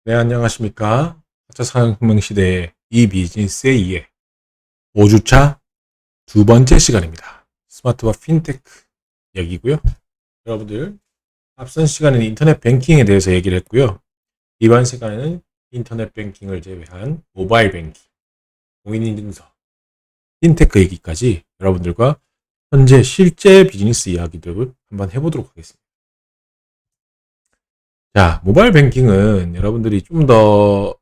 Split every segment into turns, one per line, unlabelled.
네, 안녕하십니까. 4차 산업혁명 시대의 이 비즈니스의 이해 5주차 두 번째 시간입니다. 스마트와 핀테크 이야기고요. 여러분들 앞선 시간에는 인터넷 뱅킹에 대해서 얘기를 했고요. 이번 시간에는 인터넷 뱅킹을 제외한 모바일 뱅킹, 공인인증서, 핀테크 얘기까지 여러분들과 현재 실제 비즈니스 이야기들을 한번 해보도록 하겠습니다. 자, 모바일 뱅킹은 여러분들이 좀 더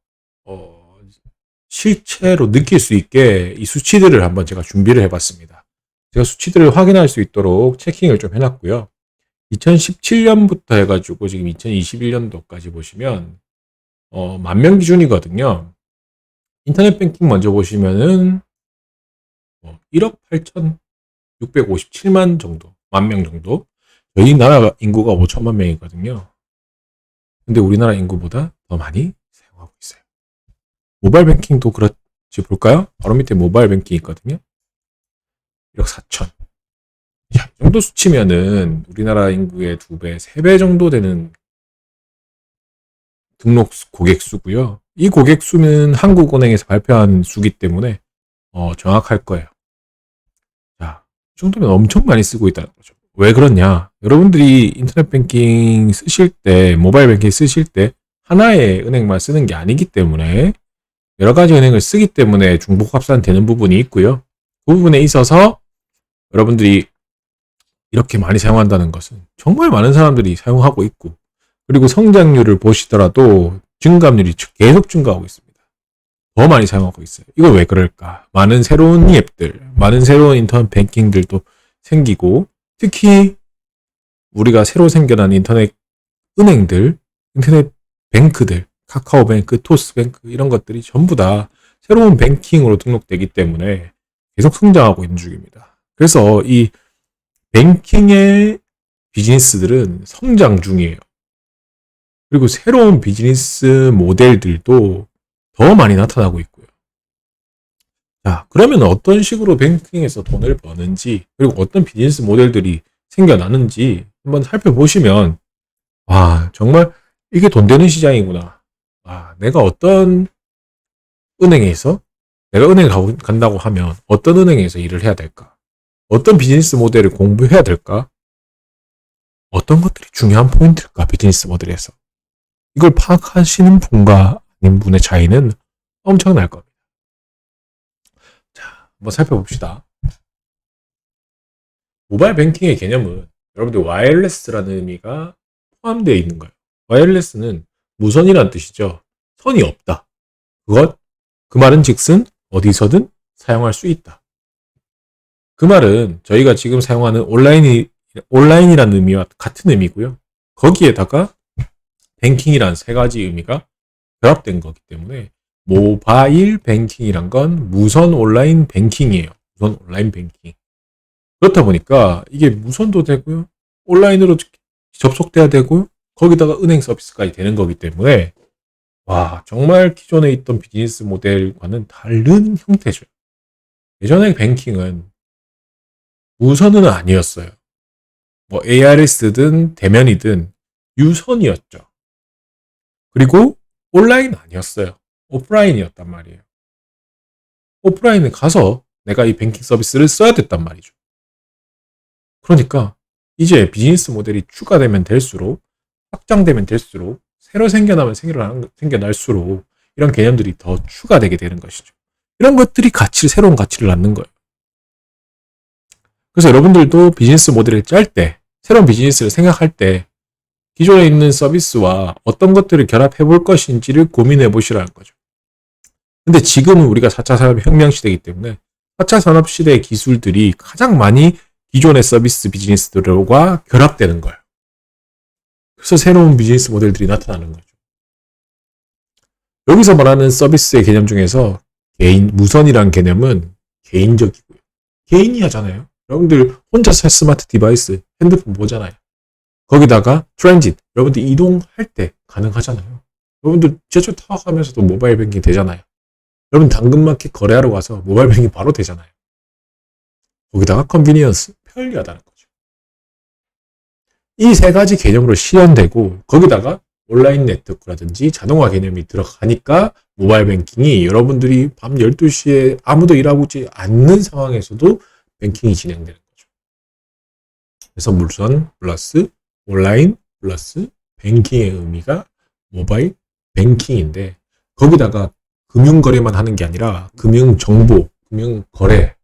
실체로 느낄 수 있게 이 수치들을 한번 제가 준비를 해봤습니다. 제가 수치들을 확인할 수 있도록 체킹을 좀 해놨고요. 2017년부터 해가지고 지금 2021년도까지 보시면 10,000명 기준이거든요. 인터넷 뱅킹 먼저 보시면은 1억 8,657만 정도, 10,000명 정도. 저희 나라 인구가 5천만 명이거든요. 근데 우리나라 인구보다 더 많이 사용하고 있어요. 모바일 뱅킹도 그렇지 볼까요? 바로 밑에 모바일 뱅킹 있거든요. 1억 4천. 이 정도 수치면은 우리나라 인구의 2배, 3배 정도 되는 등록 고객 수고요. 이 고객 수는 한국은행에서 발표한 수기 때문에 정확할 거예요. 자, 이 정도면 엄청 많이 쓰고 있다는 거죠. 왜 그러냐? 여러분들이 인터넷 뱅킹 쓰실 때, 모바일 뱅킹 쓰실 때 하나의 은행만 쓰는 게 아니기 때문에 여러 가지 은행을 쓰기 때문에 중복 합산되는 부분이 있고요. 그 부분에 있어서 여러분들이 이렇게 많이 사용한다는 것은 정말 많은 사람들이 사용하고 있고, 그리고 성장률을 보시더라도 증감률이 계속 증가하고 있습니다. 더 많이 사용하고 있어요. 이거 왜 그럴까? 많은 새로운 앱들, 많은 새로운 인터넷 뱅킹들도 생기고, 특히 우리가 새로 생겨난 인터넷 은행들, 인터넷 뱅크들, 카카오뱅크, 토스뱅크 이런 것들이 전부 다 새로운 뱅킹으로 등록되기 때문에 계속 성장하고 있는 중입니다. 그래서 이 뱅킹의 비즈니스들은 성장 중이에요. 그리고 새로운 비즈니스 모델들도 더 많이 나타나고 있고요. 자, 그러면 어떤 식으로 뱅킹에서 돈을 버는지, 그리고 어떤 비즈니스 모델들이 생겨나는지 한번 살펴보시면, 와, 정말 이게 돈 되는 시장이구나. 아, 내가 어떤 은행에서, 내가 은행에 간다고 하면 어떤 은행에서 일을 해야 될까? 어떤 비즈니스 모델을 공부해야 될까? 어떤 것들이 중요한 포인트일까? 비즈니스 모델에서. 이걸 파악하시는 분과 아닌 분의 차이는 엄청날 겁니다. 자, 한번 살펴봅시다. 모바일 뱅킹의 개념은 여러분들 와이어리스라는 의미가 포함되어 있는 거예요. 와이어리스는 무선이란 뜻이죠. 선이 없다. 그 말은 즉슨 어디서든 사용할 수 있다. 그 말은 저희가 지금 사용하는 온라인이라는 의미와 같은 의미고요. 거기에다가 뱅킹이란 세 가지 의미가 결합된 거기 때문에 모바일 뱅킹이란 건 무선 온라인 뱅킹이에요. 무선 온라인 뱅킹. 그렇다 보니까 이게 무선도 되고요. 온라인으로 접속돼야 되고요. 거기다가 은행 서비스까지 되는 거기 때문에 와, 정말 기존에 있던 비즈니스 모델과는 다른 형태죠. 예전에 뱅킹은 무선은 아니었어요. 뭐 ARS든 대면이든 유선이었죠. 그리고 온라인 아니었어요. 오프라인이었단 말이에요. 오프라인에 가서 내가 이 뱅킹 서비스를 써야 됐단 말이죠. 그러니까 이제 비즈니스 모델이 추가되면 될수록, 확장되면 될수록, 새로 생겨날수록 이런 개념들이 더 추가되게 되는 것이죠. 이런 것들이 새로운 가치를 낳는 거예요. 그래서 여러분들도 비즈니스 모델을 짤 때, 새로운 비즈니스를 생각할 때 기존에 있는 서비스와 어떤 것들을 결합해 볼 것인지를 고민해 보시라는 거죠. 근데 지금은 우리가 4차 산업혁명 시대이기 때문에 4차 산업 시대의 기술들이 가장 많이 기존의 서비스 비즈니스들과 결합되는 거예요. 그래서 새로운 비즈니스 모델들이 나타나는 거죠. 여기서 말하는 서비스의 개념 중에서 무선이란 개념은 개인적이고요. 개인이 하잖아요. 여러분들 혼자 살 스마트 디바이스, 핸드폰 보잖아요. 거기다가 트랜짓, 여러분들 이동할 때 가능하잖아요. 여러분들 지하철 타고 가면서도 모바일 뱅킹 되잖아요. 여러분 당근마켓 거래하러 가서 모바일 뱅킹 바로 되잖아요. 거기다가 컨비니언스, 편리하다는 거죠. 이 세 가지 개념으로 실현되고 거기다가 온라인 네트워크라든지 자동화 개념이 들어가니까 모바일 뱅킹이 여러분들이 밤 12시에 아무도 일하고 있지 않는 상황에서도 뱅킹이 진행되는 거죠. 그래서 물선 플러스 온라인 플러스 뱅킹의 의미가 모바일 뱅킹인데, 거기다가 금융거래만 하는 게 아니라 금융정보, 금융거래,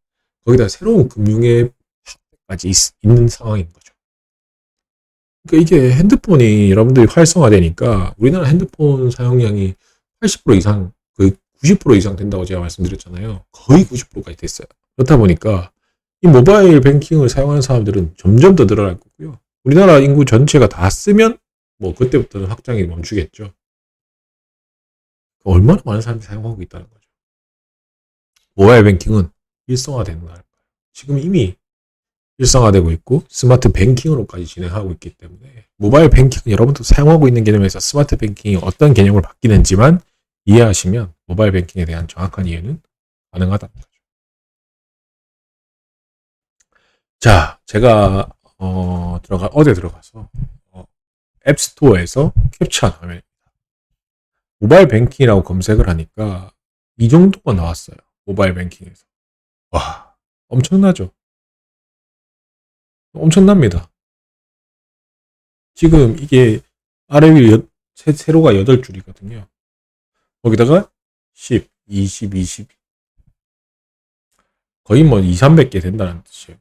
거기다 새로운 금융의 확대까지 있는 상황인 거죠. 그러니까 이게 핸드폰이 여러분들이 활성화되니까 우리나라 핸드폰 사용량이 80% 이상, 90% 이상 된다고 제가 말씀드렸잖아요. 거의 90%까지 됐어요. 그렇다 보니까 이 모바일 뱅킹을 사용하는 사람들은 점점 더 늘어날 거고요. 우리나라 인구 전체가 다 쓰면 뭐 그때부터는 확장이 멈추겠죠. 얼마나 많은 사람들이 사용하고 있다는 거죠. 모바일 뱅킹은 일상화되는 거예요. 지금 이미 일상화되고 있고 스마트 뱅킹으로까지 진행하고 있기 때문에 모바일 뱅킹은 여러분도 사용하고 있는 개념에서 스마트 뱅킹이 어떤 개념을 바뀌는지만 이해하시면 모바일 뱅킹에 대한 정확한 이해는 가능하다는 거죠. 자, 제가 어제 들어가서 앱스토어에서 캡처한 화면, 모바일 뱅킹이라고 검색을 하니까 이 정도가 나왔어요. 모바일 뱅킹에서. 와, 엄청나죠? 엄청납니다. 지금 이게 아래 위 세로가 8줄이거든요. 거기다가 10, 20, 20. 거의 뭐 2, 300개 된다는 뜻이에요.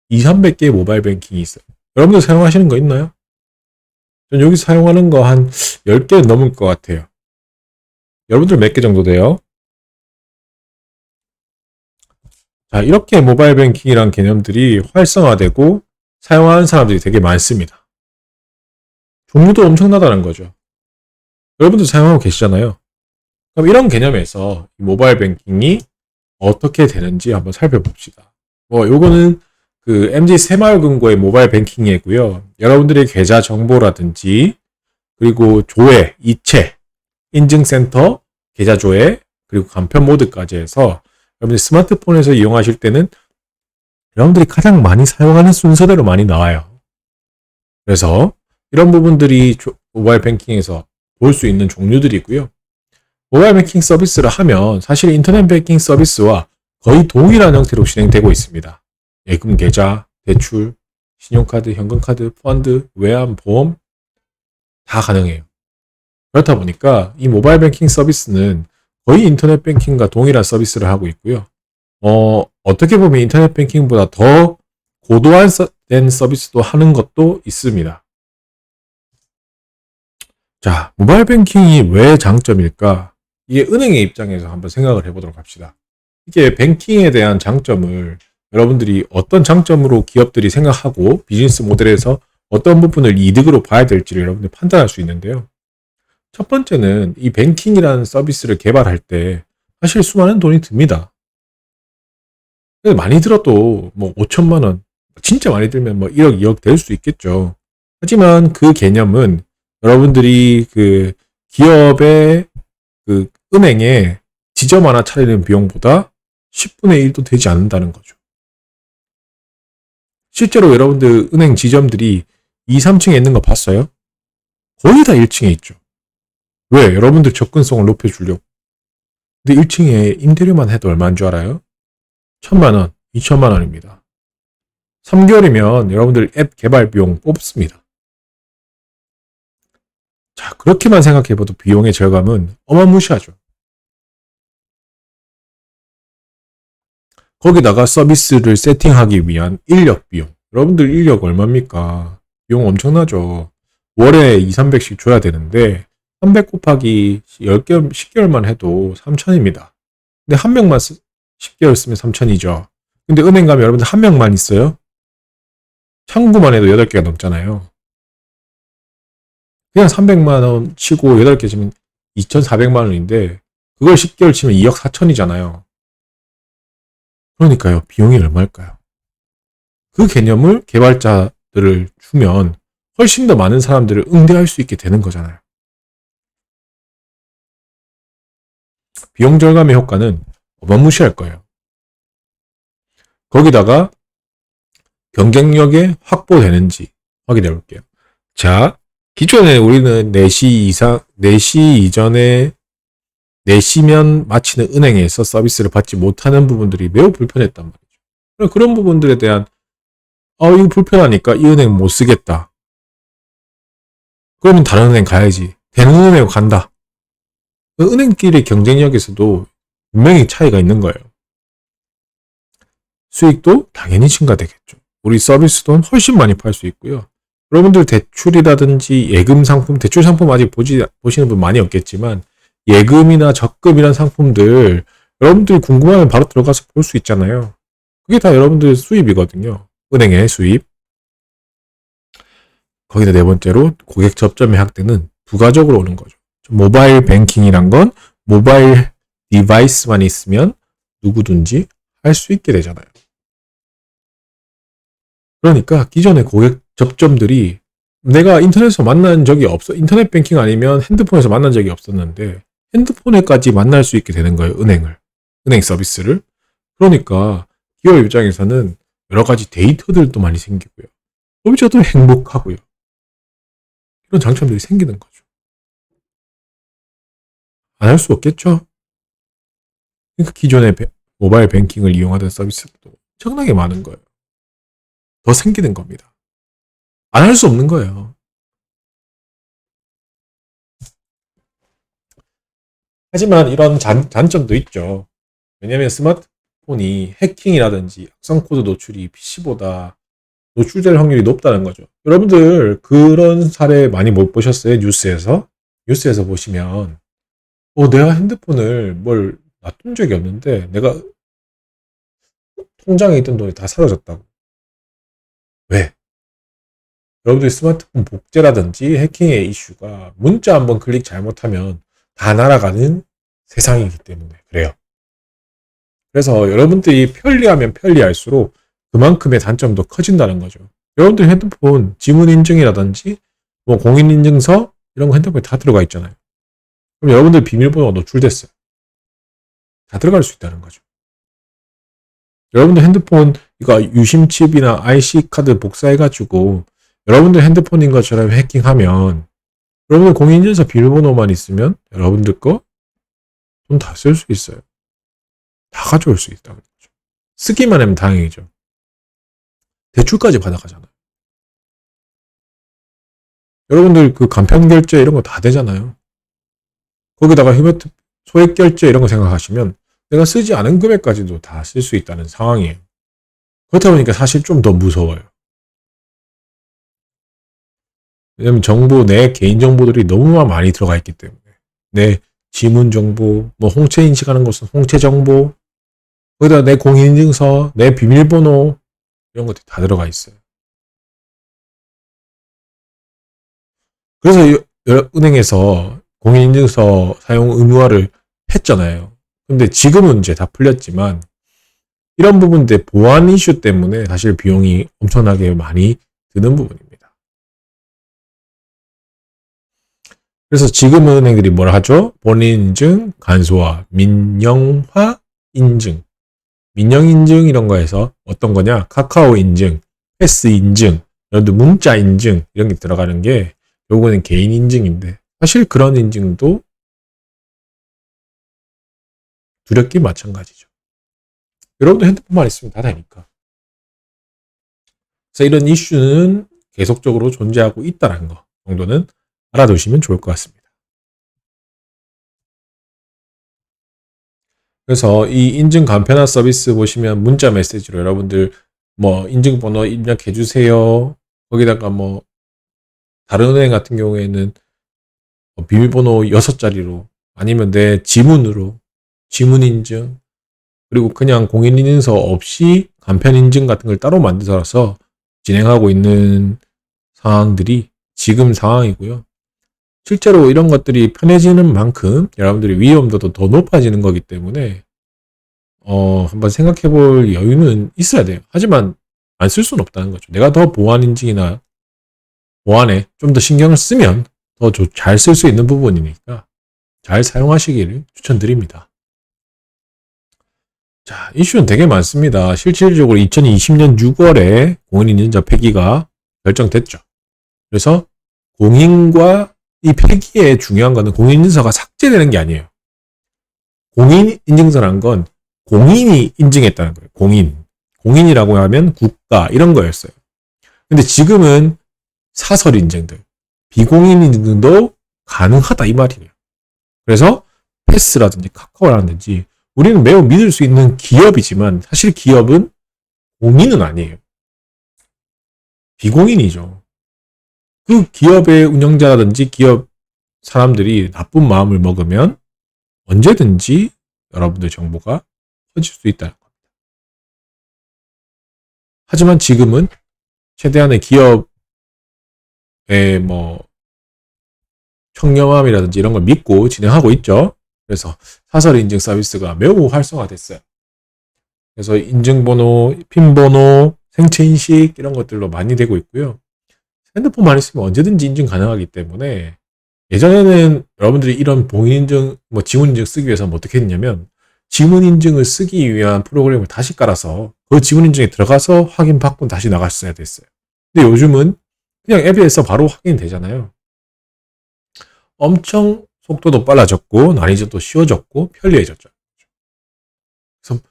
2, 300개의 모바일 뱅킹이 있어요. 여러분들 사용하시는 거 있나요? 전 여기 사용하는 거 한 10개 넘을 것 같아요. 여러분들 몇 개 정도 돼요? 자, 이렇게 모바일 뱅킹이란 개념들이 활성화되고 사용하는 사람들이 되게 많습니다. 종류도 엄청나다는 거죠. 여러분들 사용하고 계시잖아요. 그럼 이런 개념에서 모바일 뱅킹이 어떻게 되는지 한번 살펴봅시다. 요거는 그 MZ 새마을금고의 모바일 뱅킹이고요. 여러분들의 계좌 정보라든지 그리고 조회, 이체, 인증센터, 계좌 조회, 그리고 간편 모드까지 해서 여러분들 스마트폰에서 이용하실 때는 여러분들이 가장 많이 사용하는 순서대로 많이 나와요. 그래서 이런 부분들이 모바일 뱅킹에서 볼 수 있는 종류들이고요. 모바일 뱅킹 서비스를 하면 사실 인터넷 뱅킹 서비스와 거의 동일한 형태로 진행되고 있습니다. 예금 계좌, 대출, 신용카드, 현금카드, 펀드, 외환, 보험 다 가능해요. 그렇다 보니까 이 모바일 뱅킹 서비스는 거의 인터넷 뱅킹과 동일한 서비스를 하고 있고요. 어떻게 보면 인터넷 뱅킹보다 더 고도화된 서비스도 하는 것도 있습니다. 자, 모바일 뱅킹이 왜 장점일까? 이게 은행의 입장에서 한번 생각을 해보도록 합시다. 이게 뱅킹에 대한 장점을 여러분들이 어떤 장점으로 기업들이 생각하고 비즈니스 모델에서 어떤 부분을 이득으로 봐야 될지를 여러분들이 판단할 수 있는데요. 첫 번째는 이 뱅킹이라는 서비스를 개발할 때 사실 수많은 돈이 듭니다. 많이 들어도 뭐 5천만 원, 진짜 많이 들면 뭐 1억, 2억 될 수 있겠죠. 하지만 그 개념은 여러분들이 그 기업의 그 은행에 지점 하나 차리는 비용보다 10분의 1도 되지 않는다는 거죠. 실제로 여러분들 은행 지점들이 2, 3층에 있는 거 봤어요? 거의 다 1층에 있죠. 왜? 여러분들 접근성을 높여주려고. 근데 1층에 임대료만 해도 얼마인 줄 알아요? 1,000만 원, 2천만 원입니다. 3개월이면 여러분들 앱 개발 비용 뽑습니다. 자, 그렇게만 생각해봐도 비용의 절감은 어마무시하죠. 거기다가 서비스를 세팅하기 위한 인력 비용. 여러분들 인력 얼마입니까? 비용 엄청나죠. 월에 2, 300씩 줘야 되는데 300 곱하기 10개월, 10개월만 해도 3,000입니다. 근데 한 명만 10개월 쓰면 3,000이죠. 근데 은행 가면 여러분들 한 명만 있어요? 창구만 해도 8개가 넘잖아요. 그냥 300만 원 치고 8개 치면 2,400만 원인데 그걸 10개월 치면 2억 4천이잖아요. 그러니까요. 비용이 얼마일까요? 그 개념을 개발자들을 주면 훨씬 더 많은 사람들을 응대할 수 있게 되는 거잖아요. 비용 절감의 효과는 어마무시할 거예요. 거기다가 경쟁력이 확보되는지 확인해 볼게요. 자, 기존에 우리는 4시 이전에 4시면 마치는 은행에서 서비스를 받지 못하는 부분들이 매우 불편했단 말이죠. 그런 부분들에 대한 이거 불편하니까 이 은행 못 쓰겠다. 그러면 다른 은행 가야지. 되는 은행 간다. 은행끼리 경쟁력에서도 분명히 차이가 있는 거예요. 수익도 당연히 증가되겠죠. 우리 서비스도 훨씬 많이 팔 수 있고요. 여러분들 대출이라든지 예금 상품, 대출 상품 아직 보시는 분 많이 없겠지만 예금이나 적금이란 상품들 여러분들이 궁금하면 바로 들어가서 볼 수 있잖아요. 그게 다 여러분들 수입이거든요. 은행의 수입. 거기다 네 번째로 고객 접점의 확대는 부가적으로 오는 거죠. 모바일 뱅킹이란 건 모바일 디바이스만 있으면 누구든지 할 수 있게 되잖아요. 그러니까 기존의 고객 접점들이 내가 인터넷에서 만난 적이 없어. 인터넷 뱅킹 아니면 핸드폰에서 만난 적이 없었는데 핸드폰에까지 만날 수 있게 되는 거예요. 은행 서비스를. 그러니까 기업 입장에서는 여러 가지 데이터들도 많이 생기고요. 소비자도 행복하고요. 이런 장점들이 생기는 거죠. 안 할 수 없겠죠? 그러니까 기존의 모바일 뱅킹을 이용하던 서비스도 엄청나게 많은 거예요. 더 생기는 겁니다. 안 할 수 없는 거예요. 하지만 이런 단점도 있죠. 왜냐하면 스마트폰이 해킹이라든지 악성 코드 노출이 PC보다 노출될 확률이 높다는 거죠. 여러분들 그런 사례 많이 못 보셨어요? 뉴스에서? 뉴스에서 보시면 내가 핸드폰을 뭘 놔둔 적이 없는데 내가 통장에 있던 돈이 다 사라졌다고. 왜? 여러분들이 스마트폰 복제라든지 해킹의 이슈가 문자 한번 클릭 잘못하면 다 날아가는 세상이기 때문에 그래요. 그래서 여러분들이 편리하면 편리할수록 그만큼의 단점도 커진다는 거죠. 여러분들 핸드폰 지문 인증이라든지 뭐 공인인증서 이런 거 핸드폰에 다 들어가 있잖아요. 그럼 여러분들 비밀번호가 노출됐어요. 다 들어갈 수 있다는 거죠. 여러분들 핸드폰 이거 유심칩이나 IC 카드 복사해가지고 여러분들 핸드폰인 것처럼 해킹하면 여러분들 공인인증서 비밀번호만 있으면 여러분들 거 돈 다 쓸 수 있어요. 다 가져올 수 있다는 거죠. 쓰기만 하면 다행이죠. 대출까지 받아가잖아요. 여러분들 그 간편 결제 이런 거 다 되잖아요. 거기다가 소액 결제 이런 거 생각하시면 내가 쓰지 않은 금액까지도 다 쓸 수 있다는 상황이에요. 그렇다 보니까 사실 좀 더 무서워요. 왜냐면 내 개인 정보들이 너무 많이 들어가 있기 때문에. 내 지문 정보, 뭐 홍채 인식하는 것은 홍채 정보, 거기다 내 공인인증서, 내 비밀번호 이런 것들이 다 들어가 있어요. 그래서 은행에서 공인인증서 사용 의무화를 했잖아요. 근데 지금은 이제 다 풀렸지만 이런 부분들 보안 이슈 때문에 사실 비용이 엄청나게 많이 드는 부분입니다. 그래서 지금은 은행들이 뭘 하죠? 본인 인증, 간소화, 민영화 인증. 민영 인증 이런 거에서 어떤 거냐? 카카오 인증, 패스 인증, 여러분들 문자 인증 이런 게 들어가는 게 요거는 개인 인증인데 사실 그런 인증도 두렵기 마찬가지죠. 여러분들 핸드폰만 있으면 다 되니까. 그래서 이런 이슈는 계속적으로 존재하고 있다는 거 정도는 알아두시면 좋을 것 같습니다. 그래서 이 인증 간편화 서비스 보시면 문자 메시지로 여러분들 뭐 인증번호 입력해 주세요. 거기다가 뭐 다른 은행 같은 경우에는 비밀번호 6자리로 아니면 내 지문으로 지문 인증 그리고 그냥 공인인증서 없이 간편 인증 같은 걸 따로 만들어서 진행하고 있는 상황들이 지금 상황이고요. 실제로 이런 것들이 편해지는 만큼 여러분들의 위험도도 더 높아지는 거기 때문에 한번 생각해 볼 여유는 있어야 돼요. 하지만 안 쓸 수는 없다는 거죠. 내가 더 보안 인증이나 보안에 좀 더 신경을 쓰면 더 잘 쓸 수 있는 부분이니까 잘 사용하시기를 추천드립니다. 자, 이슈는 되게 많습니다. 실질적으로 2020년 6월에 공인인증자 폐기가 결정됐죠. 그래서 공인과 이 폐기에 중요한 거는 공인인증서가 삭제되는 게 아니에요. 공인인증서란 건 공인이 인증했다는 거예요. 공인이라고 하면 국가 이런 거였어요. 근데 지금은 사설 인증들, 비공인 인증도 가능하다 이 말이에요. 그래서 패스라든지 카카오라든지 우리는 매우 믿을 수 있는 기업이지만 사실 기업은 공인은 아니에요. 비공인이죠. 그 기업의 운영자라든지 기업 사람들이 나쁜 마음을 먹으면 언제든지 여러분들 정보가 퍼질 수 있다는 겁니다. 하지만 지금은 최대한의 기업의 청렴함이라든지 이런 걸 믿고 진행하고 있죠. 그래서 사설 인증 서비스가 매우 활성화됐어요. 그래서 인증번호, 핀번호, 생체인식 이런 것들로 많이 되고 있고요. 핸드폰만 있으면 언제든지 인증 가능하기 때문에 예전에는 여러분들이 이런 봉인인증, 지문인증 쓰기 위해서 어떻게 했냐면 지문인증을 쓰기 위한 프로그램을 다시 깔아서 그 지문인증에 들어가서 확인받고 다시 나갔어야 됐어요. 근데 요즘은 그냥 앱에서 바로 확인되잖아요. 엄청 속도도 빨라졌고 난이도도 쉬워졌고 편리해졌죠. 그래서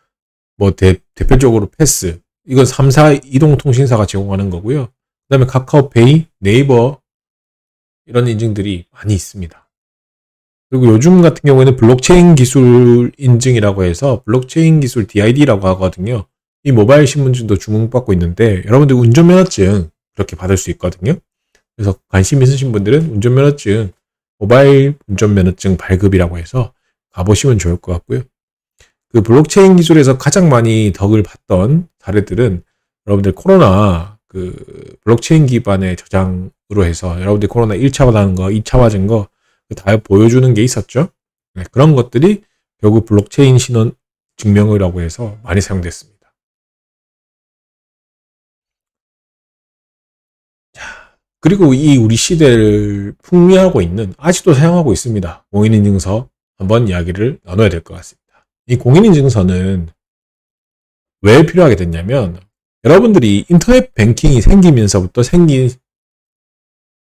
대표적으로 패스 이건 3사 이동통신사가 제공하는 거고요. 그 다음에 카카오페이, 네이버 이런 인증들이 많이 있습니다. 그리고 요즘 같은 경우에는 블록체인 기술 인증이라고 해서 블록체인 기술 DID라고 하거든요. 이 모바일 신분증도 주목받고 있는데 여러분들 운전면허증 그렇게 받을 수 있거든요. 그래서 관심 있으신 분들은 운전면허증, 모바일 운전면허증 발급이라고 해서 가보시면 좋을 것 같고요. 그 블록체인 기술에서 가장 많이 덕을 봤던 사례들은 여러분들 코로나 그 블록체인 기반의 저장으로 해서 여러분들 코로나 1차 받은 거, 2차 맞은 거 다 보여주는 게 있었죠. 네, 그런 것들이 결국 블록체인 신원 증명이라고 해서 많이 사용됐습니다. 자, 그리고 이 우리 시대를 풍미하고 있는 아직도 사용하고 있습니다. 공인인증서 한번 이야기를 나눠야 될 것 같습니다. 이 공인인증서는 왜 필요하게 됐냐면 여러분들이 인터넷 뱅킹이 생기면서부터 생긴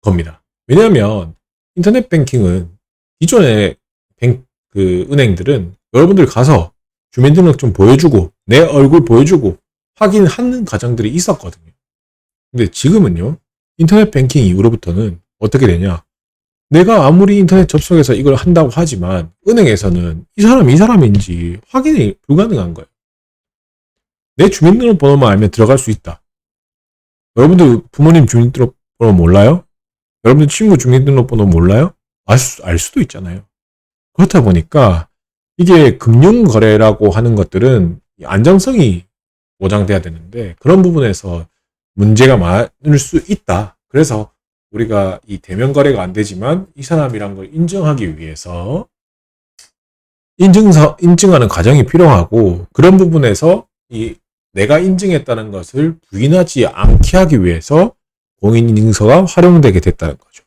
겁니다. 왜냐하면 인터넷 뱅킹은 기존의 은행들은 여러분들 가서 주민등록증 보여주고 내 얼굴 보여주고 확인하는 과정들이 있었거든요. 근데 지금은요. 인터넷 뱅킹 이후로부터는 어떻게 되냐. 내가 아무리 인터넷 접속해서 이걸 한다고 하지만 은행에서는 이 사람인지 확인이 불가능한 거예요. 내 주민등록번호만 알면 들어갈 수 있다. 여러분들 부모님 주민등록번호 몰라요? 여러분들 친구 주민등록번호 몰라요? 알 수도 있잖아요. 그렇다 보니까 이게 금융거래라고 하는 것들은 안정성이 보장돼야 되는데 그런 부분에서 문제가 많을 수 있다. 그래서 우리가 이 대면 거래가 안 되지만 이 사람이란 걸 인정하기 위해서 인증하는 과정이 필요하고 그런 부분에서 내가 인증했다는 것을 부인하지 않게 하기 위해서 공인인증서가 활용되게 됐다는 거죠.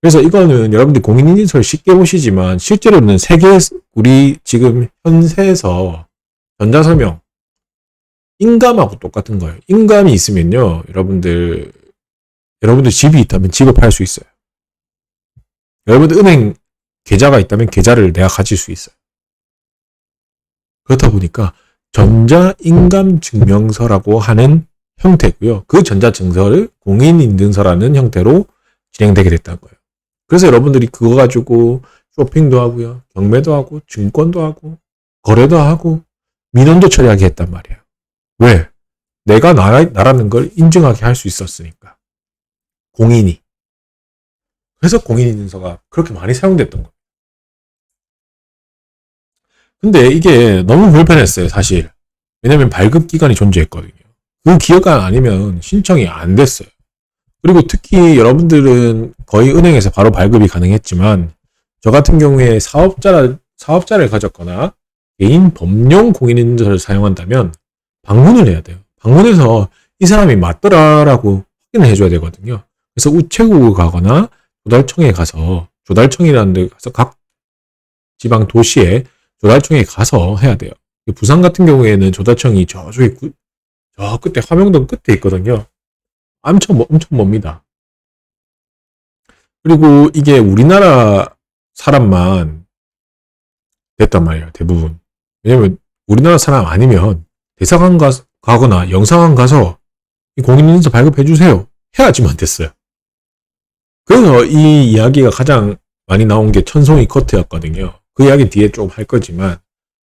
그래서 이거는 여러분들 공인인증서를 쉽게 보시지만 실제로는 우리 지금 현세에서 전자서명, 인감하고 똑같은 거예요. 인감이 있으면요, 여러분들 집이 있다면 집을 팔 수 있어요. 여러분들 은행 계좌가 있다면 계좌를 내가 가질 수 있어요. 그렇다 보니까 전자인감증명서라고 하는 형태고요. 그 전자증서를 공인인증서라는 형태로 진행되게 됐다는 거예요. 그래서 여러분들이 그거 가지고 쇼핑도 하고요. 경매도 하고 증권도 하고 거래도 하고 민원도 처리하게 했단 말이에요. 왜? 내가 나라는 걸 인증하게 할 수 있었으니까. 공인이. 그래서 공인인증서가 그렇게 많이 사용됐던 거예요. 근데 이게 너무 불편했어요, 사실. 왜냐면 발급 기간이 존재했거든요. 그 기간 아니면 신청이 안 됐어요. 그리고 특히 여러분들은 거의 은행에서 바로 발급이 가능했지만 저 같은 경우에 사업자를 가졌거나 개인 법령 공인인증서를 사용한다면 방문을 해야 돼요. 방문해서 이 사람이 맞더라라고 확인을 해줘야 되거든요. 그래서 우체국을 가거나 조달청에 가서 조달청이라는 데 가서 각 지방 도시에 조달청에 가서 해야 돼요. 부산 같은 경우에는 조달청이 저 끝에 화명동 끝에 있거든요. 엄청 멉니다. 그리고 이게 우리나라 사람만 됐단 말이에요. 대부분. 왜냐면 우리나라 사람 아니면 대사관 가거나 영사관 가서 이 공인인증서 발급해 주세요. 해야지만 됐어요. 그래서 이 이야기가 가장 많이 나온 게 천송이 커트였거든요. 그 이야기 뒤에 좀 할 거지만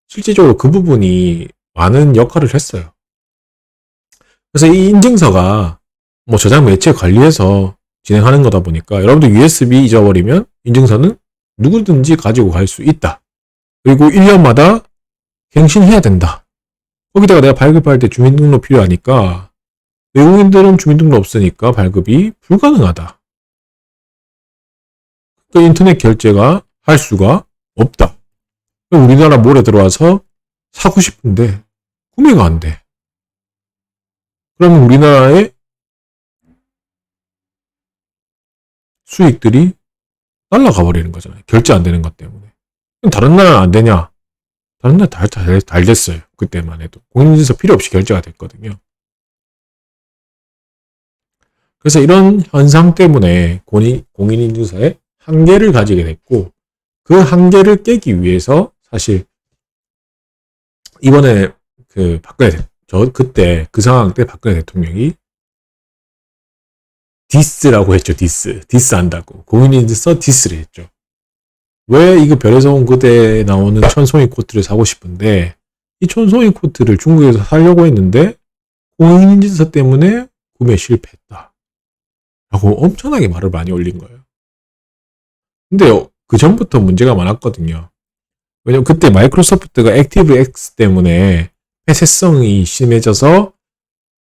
실질적으로 그 부분이 많은 역할을 했어요. 그래서 이 인증서가 뭐 저장 매체 관리해서 진행하는 거다 보니까 여러분들 USB 잊어버리면 인증서는 누구든지 가지고 갈 수 있다. 그리고 1년마다 갱신해야 된다. 거기다가 내가 발급할 때 주민등록 필요하니까 외국인들은 주민등록 없으니까 발급이 불가능하다. 그 인터넷 결제가 할 수가 없다. 우리나라 몰에 들어와서 사고 싶은데 구매가 안 돼. 그러면 우리나라의 수익들이 날라가 버리는 거잖아요. 결제 안 되는 것 때문에. 다른 나라는 안 되냐? 다른 나라 달 됐어요. 그때만 해도. 공인인증서 필요 없이 결제가 됐거든요. 그래서 이런 현상 때문에 공인인증서에 한계를 가지게 됐고, 그 한계를 깨기 위해서 사실 이번에 그때 그 상황 때 박근혜 대통령이 디스라고 했죠. 디스 한다고. 공인인증서 디스를 했죠. 왜 이거 별에서 온 그대에 나오는 천송이 코트를 사고 싶은데 이 천송이 코트를 중국에서 사려고 했는데 공인인증서 때문에 구매 실패했다. 라고 엄청나게 말을 많이 올린 거예요. 근데 그 전부터 문제가 많았거든요. 왜냐면 그때 마이크로소프트가 액티브X 때문에 폐쇄성이 심해져서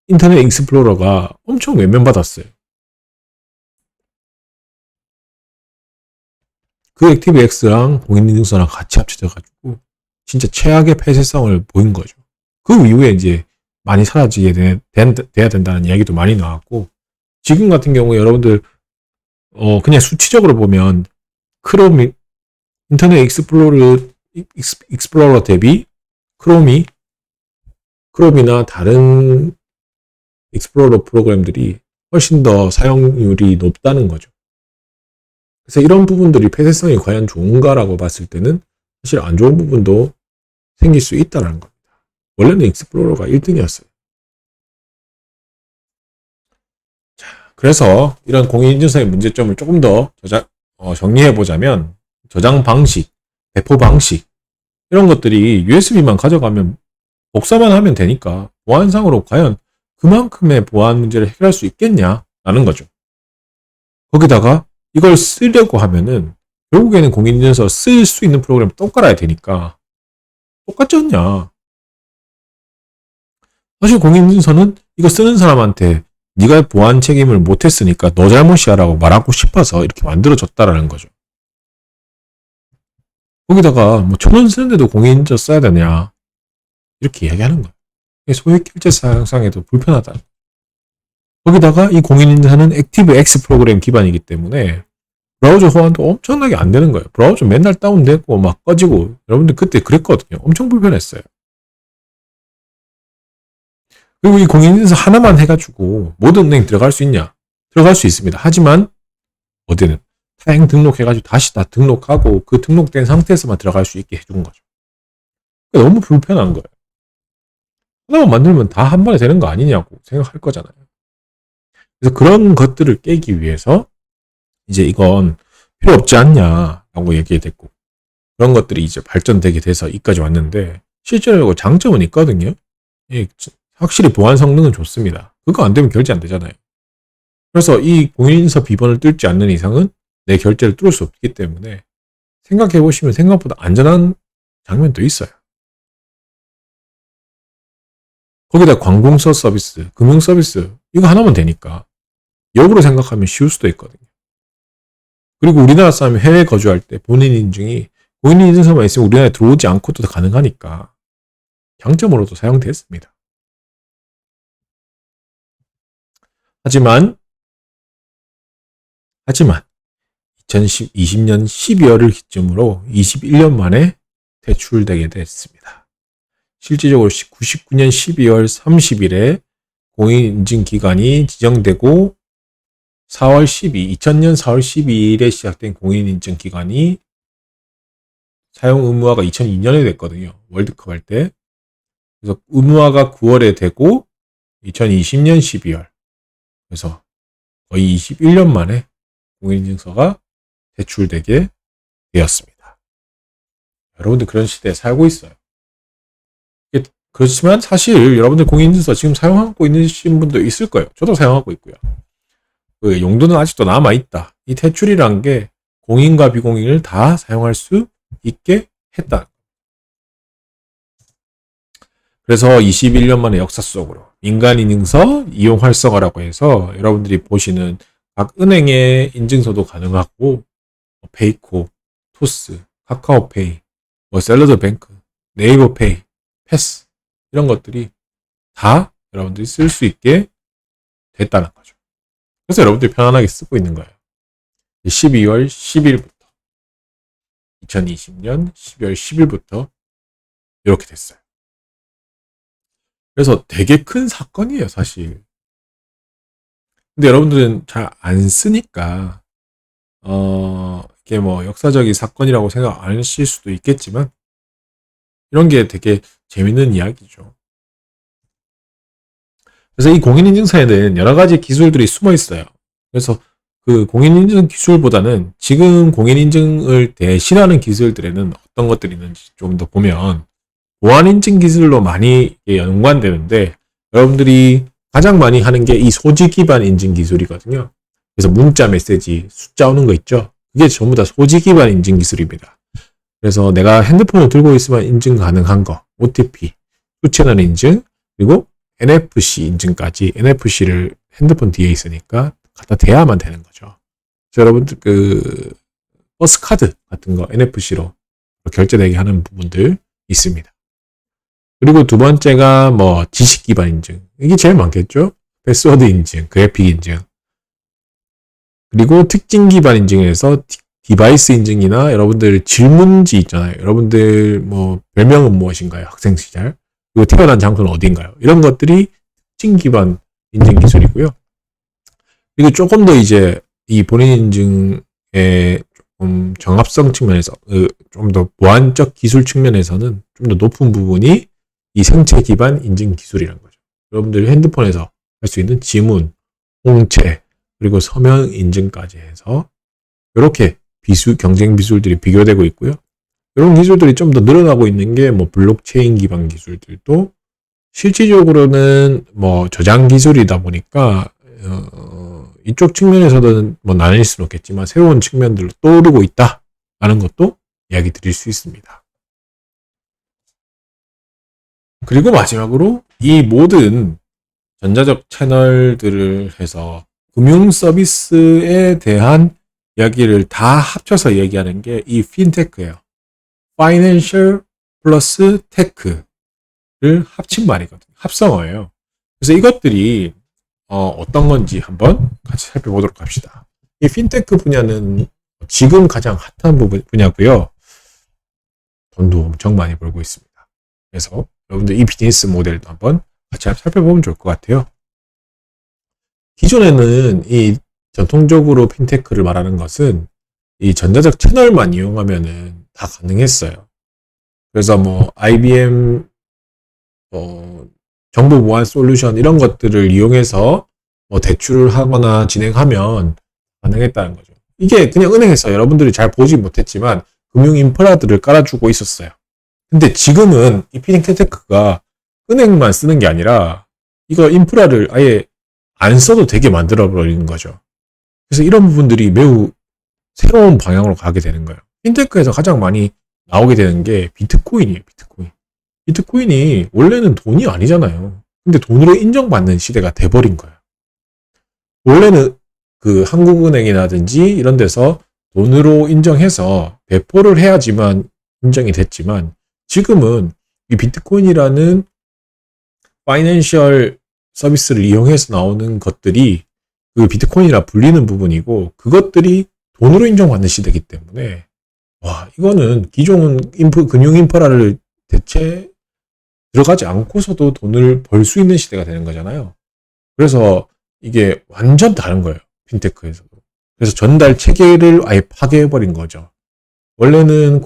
인터넷 익스플로러가 엄청 외면받았어요. 그 액티브X랑 공인인증서랑 같이 합쳐져가지고 진짜 최악의 폐쇄성을 보인 거죠. 그 이후에 이제 많이 사라지게 돼야 된다는 이야기도 많이 나왔고, 지금 같은 경우에 여러분들 그냥 수치적으로 보면 크롬이 인터넷 익스플로러 대비 크롬이나 다른 익스플로러 프로그램들이 훨씬 더 사용률이 높다는 거죠. 그래서 이런 부분들이 폐쇄성이 과연 좋은가라고 봤을 때는 사실 안 좋은 부분도 생길 수 있다는 겁니다. 원래는 익스플로러가 1등이었어요. 자, 그래서 이런 공인인증서의 문제점을 조금 더 정리해보자면 저장 방식, 배포 방식 이런 것들이 USB만 가져가면 복사만 하면 되니까 보안상으로 과연 그만큼의 보안 문제를 해결할 수 있겠냐라는 거죠. 거기다가 이걸 쓰려고 하면은 결국에는 공인인증서 쓸 수 있는 프로그램 또 깔아야 되니까 똑같지 않냐. 사실 공인인증서는 이거 쓰는 사람한테 네가 보안 책임을 못했으니까 너 잘못이야 라고 말하고 싶어서 이렇게 만들어졌다라는 거죠. 거기다가 뭐 1,000원 쓰는데도 공인인증서 써야 되냐 이렇게 이야기하는 거예요. 소액 결제 사용상에도 불편하다. 거기다가 이 공인인증서는 액티브X 프로그램 기반이기 때문에 브라우저 호환도 엄청나게 안 되는 거예요. 브라우저 맨날 다운되고 막 꺼지고, 여러분들 그때 그랬거든요. 엄청 불편했어요. 그리고 이 공인인증서 하나만 해가지고 모든 은행 들어갈 수 있냐? 들어갈 수 있습니다. 하지만 어디는 타행 등록해가지고 다시 다 등록하고 그 등록된 상태에서만 들어갈 수 있게 해준 거죠. 너무 불편한 거예요. 하나만 만들면 다 한 번에 되는 거 아니냐고 생각할 거잖아요. 그래서 그런 것들을 깨기 위해서 이제 이건 필요 없지 않냐라고 얘기됐고, 그런 것들이 이제 발전되게 돼서 이까지 왔는데, 실제로 장점은 있거든요. 확실히 보안 성능은 좋습니다. 그거 안 되면 결제 안 되잖아요. 그래서 이 공인인증서 비번을 뚫지 않는 이상은 내 결제를 뚫을 수 없기 때문에 생각해 보시면 생각보다 안전한 장면도 있어요. 거기다 관공서 서비스, 금융 서비스 이거 하나만 되니까 역으로 생각하면 쉬울 수도 있거든요. 그리고 우리나라 사람이 해외 거주할 때 본인 인증이 본인 인증서만 있으면 우리나라에 들어오지 않고도 가능하니까 장점으로도 사용됐습니다. 하지만 2020년 12월을 기점으로 21년 만에 퇴출되게 됐습니다. 실질적으로 99년 12월 30일에 공인인증기간이 지정되고 4월 2000년 4월 12일에 시작된 공인인증 기간이 사용 의무화가 2002년에 됐거든요. 월드컵 할 때. 그래서 의무화가 9월에 되고 2020년 12월. 그래서 거의 21년 만에 공인인증서가 제출되게 되었습니다. 여러분들 그런 시대에 살고 있어요. 그렇지만 사실 여러분들 공인인증서 지금 사용하고 있는 분도 있을 거예요. 저도 사용하고 있고요. 그 용도는 아직도 남아있다. 이 대출이란 게 공인과 비공인을 다 사용할 수 있게 했다. 그래서 21년 만에 역사 속으로 민간인증서 이용 활성화라고 해서 여러분들이 보시는 각 은행의 인증서도 가능하고 페이코, 토스, 카카오페이, 샐러드 뱅크, 네이버페이, 패스 이런 것들이 다 여러분들이 쓸 수 있게 됐다는 거죠. 그래서 여러분들이 편안하게 쓰고 있는 거예요. 12월 10일부터 2020년 12월 10일부터 이렇게 됐어요. 그래서 되게 큰 사건이에요, 사실. 근데 여러분들은 잘 안 쓰니까 이게 뭐 역사적인 사건이라고 생각 안 하실 수도 있겠지만 이런 게 되게 재밌는 이야기죠. 그래서 이 공인인증서에는 여러 가지 기술들이 숨어 있어요. 그래서 그 공인인증 기술보다는 지금 공인인증을 대신하는 기술들에는 어떤 것들이 있는지 좀 더 보면 보안인증 기술로 많이 연관되는데 여러분들이 가장 많이 하는 게 이 소지 기반 인증 기술이거든요. 그래서 문자 메시지 숫자 오는 거 있죠. 그게 전부 다 소지 기반 인증 기술입니다. 그래서 내가 핸드폰을 들고 있으면 인증 가능한 거, OTP, 수채널 인증, 그리고 NFC 인증까지 NFC를 핸드폰 뒤에 있으니까 갖다 대야만 되는 거죠. 그래서 여러분들 그 버스 카드 같은 거 NFC로 결제되게 하는 부분들 있습니다. 그리고 두 번째가 뭐 지식 기반 인증. 이게 제일 많겠죠? 패스워드 인증, 그래픽 인증. 그리고 특징 기반 인증에서 디바이스 인증이나 여러분들 질문지 있잖아요. 여러분들 뭐 별명은 무엇인가요? 학생 시절. 그리고 태어난 장소는 어딘가요? 이런 것들이 특징 기반 인증 기술이고요. 그리고 조금 더 이제 이 본인 인증의 조금 정합성 측면에서 좀 더 보안적 기술 측면에서는 좀 더 높은 부분이 이 생체 기반 인증 기술이라는 거죠. 여러분들이 핸드폰에서 할 수 있는 지문, 홍채, 그리고 서명 인증까지 해서 이렇게 경쟁 기술들이 비교되고 있고요. 이런 기술들이 좀 더 늘어나고 있는 게 뭐 블록체인 기반 기술들도 실질적으로는 뭐 저장 기술이다 보니까 이쪽 측면에서는 뭐 나뉠 수는 없겠지만 새로운 측면들로 떠오르고 있다라는 것도 이야기 드릴 수 있습니다. 그리고 마지막으로 이 모든 전자적 채널들을 해서 금융 서비스에 대한 이야기를 다 합쳐서 얘기하는 게 이 핀테크예요. Financial 플러스 테크를 합친 말이거든요. 합성어예요. 그래서 이것들이 어떤 건지 한번 같이 살펴보도록 합시다. 이 핀테크 분야는 지금 가장 핫한 분야고요. 돈도 엄청 많이 벌고 있습니다. 그래서 여러분들 이 비즈니스 모델도 한번 같이 살펴보면 좋을 것 같아요. 기존에는 이 전통적으로 핀테크를 말하는 것은 이 전자적 채널만 이용하면은 다 가능했어요. 그래서 뭐 IBM 정보 보안 솔루션 이런 것들을 이용해서 뭐 대출을 하거나 진행하면 가능했다는 거죠. 이게 그냥 은행에서 여러분들이 잘 보지 못했지만 금융 인프라들을 깔아주고 있었어요. 근데 지금은 이 핀테크가 은행만 쓰는 게 아니라 이거 인프라를 아예 안 써도 되게 만들어버리는 거죠. 그래서 이런 부분들이 매우 새로운 방향으로 가게 되는 거예요. 핀테크에서 가장 많이 나오게 되는 게 비트코인이에요. 비트코인. 비트코인이 원래는 돈이 아니잖아요. 근데 돈으로 인정받는 시대가 돼버린 거예요. 원래는 그 한국은행이라든지 이런 데서 돈으로 인정해서 배포를 해야지만 인정이 됐지만 지금은 이 비트코인이라는 파이낸셜 서비스를 이용해서 나오는 것들이 그 비트코인이라 불리는 부분이고 그것들이 돈으로 인정받는 시대이기 때문에 와 이거는 기존 금융 인프라를 대체 들어가지 않고서도 돈을 벌 수 있는 시대가 되는 거잖아요. 그래서 이게 완전 다른 거예요. 핀테크에서도. 그래서 전달 체계를 아예 파괴해버린 거죠. 원래는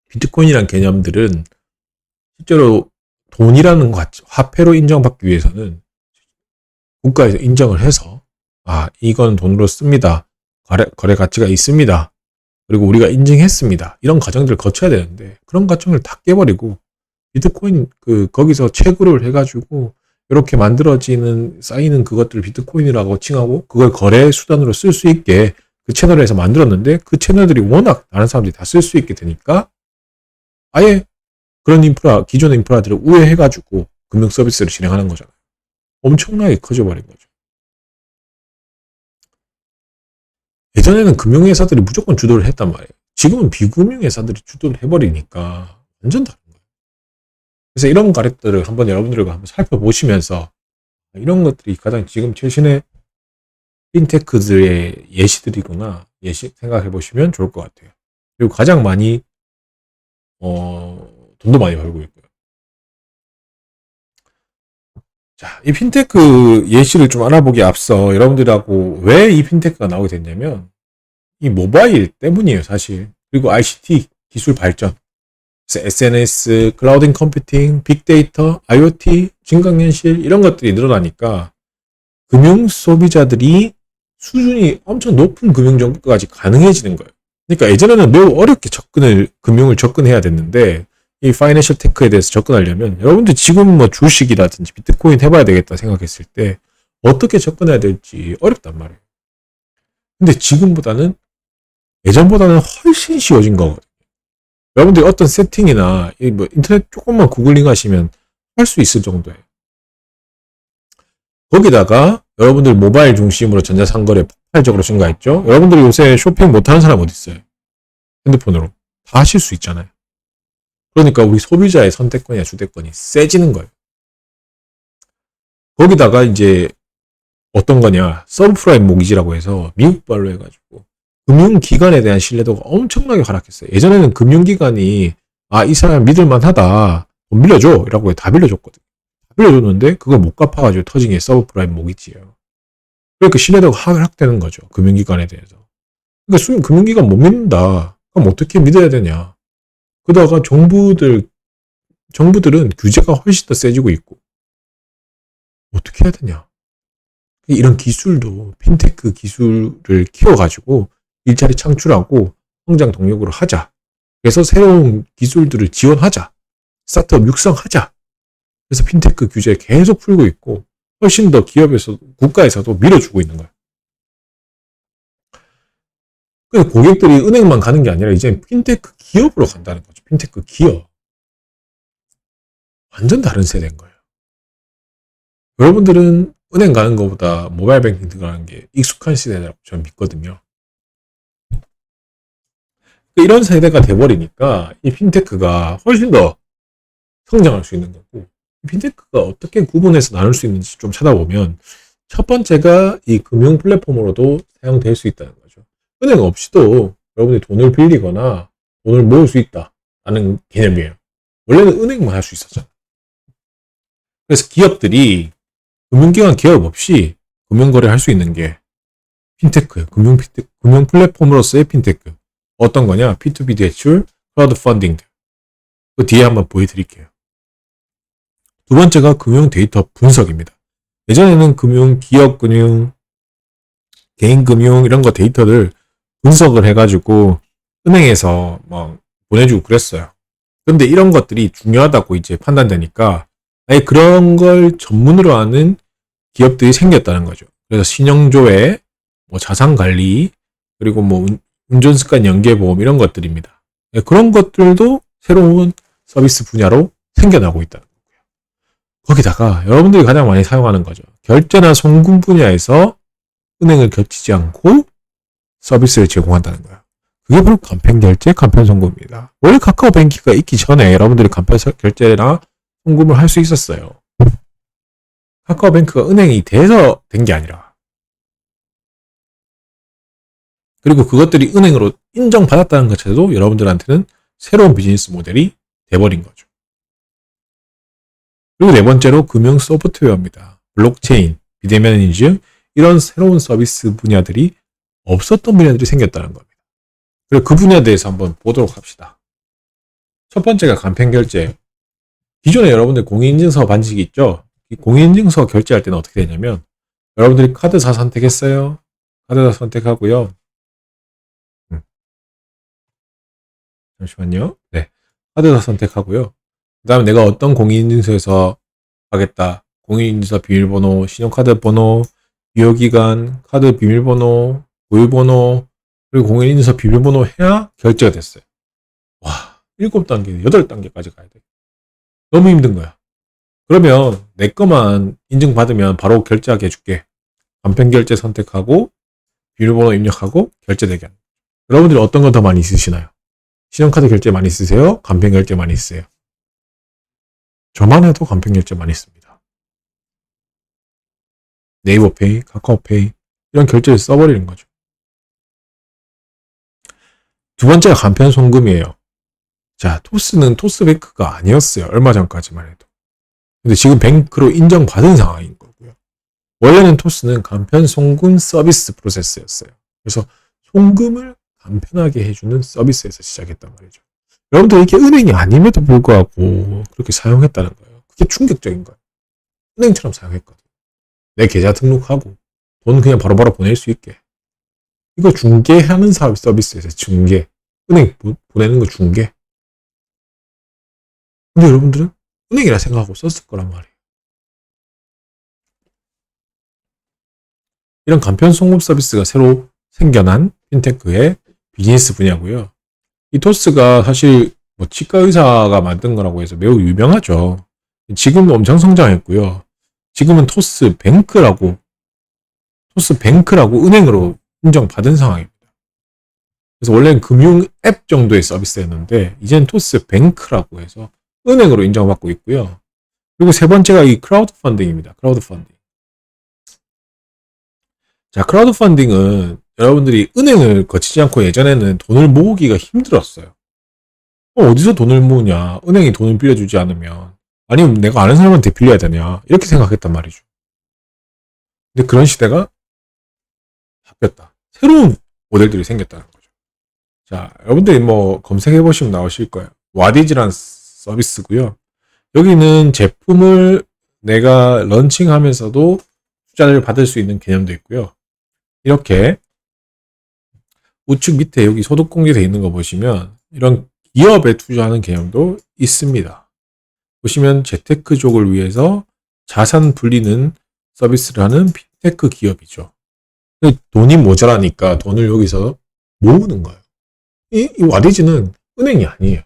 비트코인이란 개념들은 실제로 돈이라는 화폐로 인정받기 위해서는 국가에서 인정을 해서 이건 돈으로 씁니다. 거래 가치가 있습니다. 그리고 우리가 인증했습니다. 이런 과정들을 거쳐야 되는데 그런 과정을 다 깨버리고 비트코인 거기서 채굴을 해가지고 이렇게 쌓이는 그것들을 비트코인이라고 칭하고 그걸 거래 수단으로 쓸 수 있게 그 채널에서 만들었는데 그 채널들이 워낙 다른 사람들이 다 쓸 수 있게 되니까 아예 그런 기존의 인프라들을 우회해가지고 금융 서비스를 진행하는 거잖아요. 엄청나게 커져버린 거죠. 예전에는 금융회사들이 무조건 주도를 했단 말이에요. 지금은 비금융회사들이 주도를 해버리니까 완전 다른 거예요. 그래서 이런 가래들을 한번 여러분들과 한번 살펴보시면서 이런 것들이 가장 지금 최신의 핀테크들의 예시들이구나 생각해 보시면 좋을 것 같아요. 그리고 가장 많이 돈도 많이 벌고 있고요. 자, 이 핀테크 예시를 좀 알아보기에 앞서 여러분들하고 왜 이 핀테크가 나오게 됐냐면 이 모바일 때문이에요, 사실. 그리고 ICT 기술 발전, SNS, 클라우드 컴퓨팅, 빅데이터, IoT, 증강현실 이런 것들이 늘어나니까 금융 소비자들이 수준이 엄청 높은 금융 정보까지 가능해지는 거예요. 그러니까 예전에는 매우 어렵게 금융을 접근해야 됐는데 이 파이낸셜 테크에 대해서 접근하려면 여러분들 지금 뭐 주식이라든지 비트코인 해봐야 되겠다 생각했을 때 어떻게 접근해야 될지 어렵단 말이에요. 근데 지금보다는 예전보다는 훨씬 쉬워진 거거든요. 여러분들이 어떤 세팅이나 뭐 인터넷 조금만 구글링 하시면 할 수 있을 정도예요. 거기다가 여러분들 모바일 중심으로 전자상거래 폭발적으로 증가했죠. 여러분들이 요새 쇼핑 못하는 사람 어디 있어요? 핸드폰으로 다 하실 수 있잖아요. 그러니까 우리 소비자의 선택권이나 주택권이 세지는 거예요. 거기다가 이제 어떤 거냐, 서브프라임 모기지라고 해서 미국발로 해가지고 금융기관에 대한 신뢰도가 엄청나게 하락했어요. 예전에는 금융기관이 이 사람 믿을만하다, 돈 빌려줘 라고 다 빌려줬거든요. 다 빌려줬는데 그걸 못 갚아가지고 터진 게 서브프라임 모기지예요. 그러니까 신뢰도가 하락되는 거죠, 금융기관에 대해서. 그러니까 금융기관 못 믿는다, 그럼 어떻게 믿어야 되냐. 그러다가 정부들은 규제가 훨씬 더 세지고 있고 어떻게 해야 되냐. 이런 기술도 핀테크 기술을 키워가지고 일자리 창출하고 성장 동력으로 하자. 그래서 새로운 기술들을 지원하자. 스타트업 육성하자. 그래서 핀테크 규제 계속 풀고 있고 훨씬 더 국가에서도 밀어주고 있는 거예요. 그래서 고객들이 은행만 가는 게 아니라 이제 핀테크 기업으로 간다는 거죠. 핀테크 기업. 완전 다른 세대인 거예요. 여러분들은 은행 가는 것보다 모바일 뱅킹 들어가는 게 익숙한 시대라고 저는 믿거든요. 이런 세대가 돼버리니까 이 핀테크가 훨씬 더 성장할 수 있는 거고, 핀테크가 어떻게 구분해서 나눌 수 있는지 좀 찾아보면 첫 번째가 이 금융 플랫폼으로도 사용될 수 있다는 거죠. 은행 없이도 여러분이 돈을 빌리거나 돈을 모을 수 있다는 개념이에요. 원래는 은행만 할 수 있었잖아요. 그래서 기업들이 금융기관 기업 없이 금융거래를 할 수 있는 게 핀테크예요. 금융 플랫폼으로서의 핀테크. 어떤 거냐? P2P 대출, 크라우드 펀딩. 그 뒤에 한번 보여드릴게요. 두 번째가 금융 데이터 분석입니다. 예전에는 기업 금융, 개인 금융 이런 거 데이터를 분석을 해가지고 은행에서 막 보내주고 그랬어요. 그런데 이런 것들이 중요하다고 이제 판단되니까 아예 그런 걸 전문으로 하는 기업들이 생겼다는 거죠. 그래서 신용조회, 자산관리, 그리고 운전습관 연계보험 이런 것들입니다. 그런 것들도 새로운 서비스 분야로 생겨나고 있다는 거고요. 거기다가 여러분들이 가장 많이 사용하는 거죠. 결제나 송금 분야에서 은행을 겹치지 않고 서비스를 제공한다는 거예요. 그게 바로 간편결제, 간편송금입니다. 원래 카카오뱅키가 있기 전에 여러분들이 간편결제나 송금을 할 수 있었어요. 카카오뱅크가 은행이 돼서 된 게 아니라. 그리고 그것들이 은행으로 인정받았다는 것 자체도 여러분들한테는 새로운 비즈니스 모델이 돼버린 거죠. 그리고 네 번째로 금융 소프트웨어입니다. 블록체인, 비대면인증, 이런 새로운 서비스 분야들이 없었던 분야들이 생겼다는 겁니다. 그리고 그 분야에 대해서 한번 보도록 합시다. 첫 번째가 간편결제. 기존에 여러분들 공인인증서 반칙이 있죠? 이 공인인증서 결제할 때는 어떻게 되냐면 여러분들이 카드사 선택했어요. 카드사 선택하고요. 잠시만요. 네. 카드사 선택하고요. 그 다음에 내가 어떤 공인인증서에서 하겠다. 공인인증서 비밀번호, 신용카드 번호, 유효기간, 카드 비밀번호, 보유번호, 그리고 공인인증서 비밀번호 해야 결제가 됐어요. 와, 7단계, 8단계까지 가야 돼. 너무 힘든 거야. 그러면 내 거만 인증받으면 바로 결제하게 해줄게. 간편결제 선택하고 비밀번호 입력하고 결제되게 합니다. 여러분들이 어떤 건 더 많이 쓰시나요? 신용카드 결제 많이 쓰세요? 간편결제 많이 쓰세요? 저만 해도 간편결제 많이 씁니다. 네이버페이, 카카오페이 이런 결제를 써버리는 거죠. 두 번째가 간편 송금이에요. 자, 토스는 토스뱅크가 아니었어요. 얼마 전까지만 해도. 근데 지금 뱅크로 인정받은 상황인 거고요. 원래는 토스는 간편 송금 서비스 프로세스였어요. 그래서 송금을 간편하게 해주는 서비스에서 시작했단 말이죠. 여러분들 이게 은행이 아님에도 불구하고 그렇게 사용했다는 거예요. 그게 충격적인 거예요. 은행처럼 사용했거든. 내 계좌 등록하고 돈 그냥 바로바로 보낼 수 있게. 이거 중개하는 사업 서비스에서 중개. 은행 보내는 거 중개. 근데 여러분들은 은행이라 생각하고 썼을 거란 말이에요. 이런 간편 송금 서비스가 새로 생겨난 핀테크의 비즈니스 분야고요. 이 토스가 사실 뭐 치과 의사가 만든 거라고 해서 매우 유명하죠. 지금은 엄청 성장했고요. 지금은 토스뱅크라고 은행으로 인정받은 상황입니다. 그래서 원래는 금융 앱 정도의 서비스였는데 이제는 토스뱅크라고 해서 은행으로 인정받고 있고요. 그리고 세 번째가 이 크라우드 펀딩입니다. 크라우드 펀딩. 자, 크라우드 펀딩은 여러분들이 은행을 거치지 않고 예전에는 돈을 모으기가 힘들었어요. 어디서 돈을 모으냐? 은행이 돈을 빌려주지 않으면. 아니면 내가 아는 사람한테 빌려야 되냐? 이렇게 생각했단 말이죠. 근데 그런 시대가 바뀌었다. 새로운 모델들이 생겼다는 거죠. 자, 여러분들이 뭐 검색해보시면 나오실 거예요. 와디즈란 서비스고요. 여기는 제품을 내가 런칭하면서도 투자를 받을 수 있는 개념도 있고요. 이렇게 우측 밑에 여기 소득 공개되어 있는 거 보시면 이런 기업에 투자하는 개념도 있습니다. 보시면 재테크족을 위해서 자산 불리는 서비스를 하는 핀테크 기업이죠. 돈이 모자라니까 돈을 여기서 모으는 거예요. 이 와디즈는 은행이 아니에요.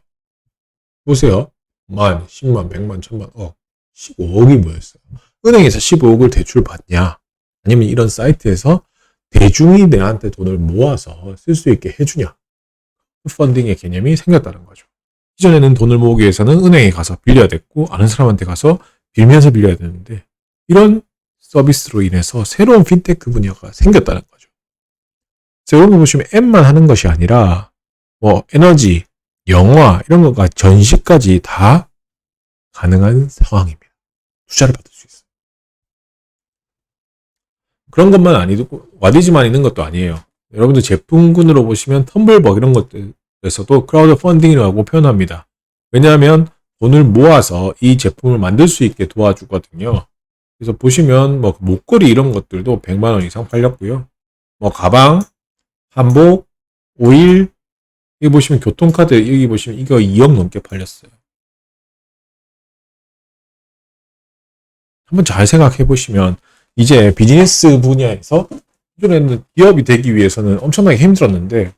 보세요. 만, 10만, 100만, 1000만, 15억이 뭐였어요? 은행에서 15억을 대출 받냐? 아니면 이런 사이트에서 대중이 내한테 돈을 모아서 쓸 수 있게 해주냐? 펀딩의 개념이 생겼다는 거죠. 이전에는 돈을 모으기 위해서는 은행에 가서 빌려야 됐고 아는 사람한테 가서 빌면서 빌려야 되는데 이런 서비스로 인해서 새로운 핀테크 분야가 생겼다는 거죠. 그래서 여러분 보시면 앱만 하는 것이 아니라 뭐 에너지, 영화 이런 거가 전시까지 다 가능한 상황입니다. 투자를 받을 수 있어요. 그런 것만 아니고 와디즈만 있는 것도 아니에요. 여러분들 제품군으로 보시면 텀블벅 이런 것들에서도 크라우드 펀딩이라고 표현합니다. 왜냐하면 돈을 모아서 이 제품을 만들 수 있게 도와주거든요. 그래서 보시면 뭐 목걸이 이런 것들도 100만 원 이상 팔렸고요. 뭐 가방, 한복, 오일, 여기 보시면 교통카드 여기 보시면 이거 2억 넘게 팔렸어요. 한번 잘 생각해 보시면 이제 비즈니스 분야에서 기존에는 기업이 되기 위해서는 엄청나게 힘들었는데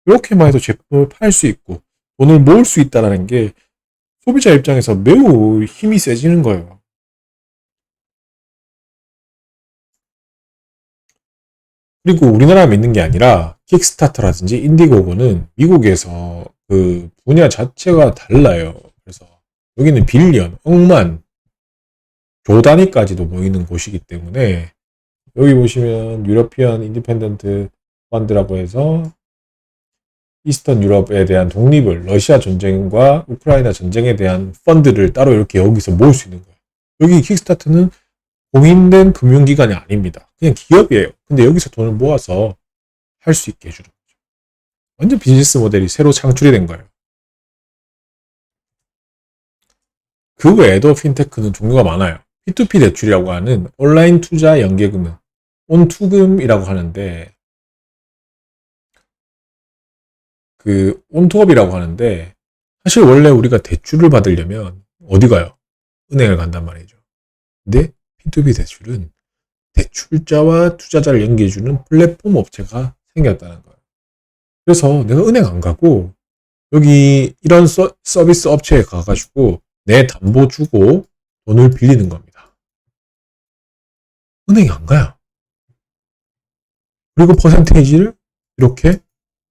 이렇게만 해도 제품을 팔 수 있고 돈을 모을 수 있다는 게 소비자 입장에서 매우 힘이 세지는 거예요. 그리고 우리나라만 있는 게 아니라 킥스타터라든지 인디고고는 미국에서 그 분야 자체가 달라요. 그래서 여기는 빌리언, 억만, 조 단위까지도 모이는 곳이기 때문에 여기 보시면 유러피언 인디펜던트 펀드라고 해서 이스턴 유럽에 대한 독립을 러시아 전쟁과 우크라이나 전쟁에 대한 펀드를 따로 이렇게 여기서 모을 수 있는 거예요. 여기 킥스타트는 공인된 금융기관이 아닙니다. 그냥 기업이에요. 근데 여기서 돈을 모아서 할 수 있게 해주는 거죠. 완전 비즈니스 모델이 새로 창출이 된 거예요. 그 외에도 핀테크는 종류가 많아요. P2P 대출이라고 하는 온라인 투자 연계금융, 온투금이라고 하는데, 그 온투업이라고 하는데, 사실 원래 우리가 대출을 받으려면 어디 가요? 은행을 간단 말이죠. 근데 P2P 대출은 대출자와 투자자를 연계해주는 플랫폼 업체가 생겼다는 거예요. 그래서 내가 은행 안 가고 여기 이런 서비스 업체에 가가지고 내 담보 주고 돈을 빌리는 겁니다. 은행이 안 가요. 그리고 퍼센테이지를 이렇게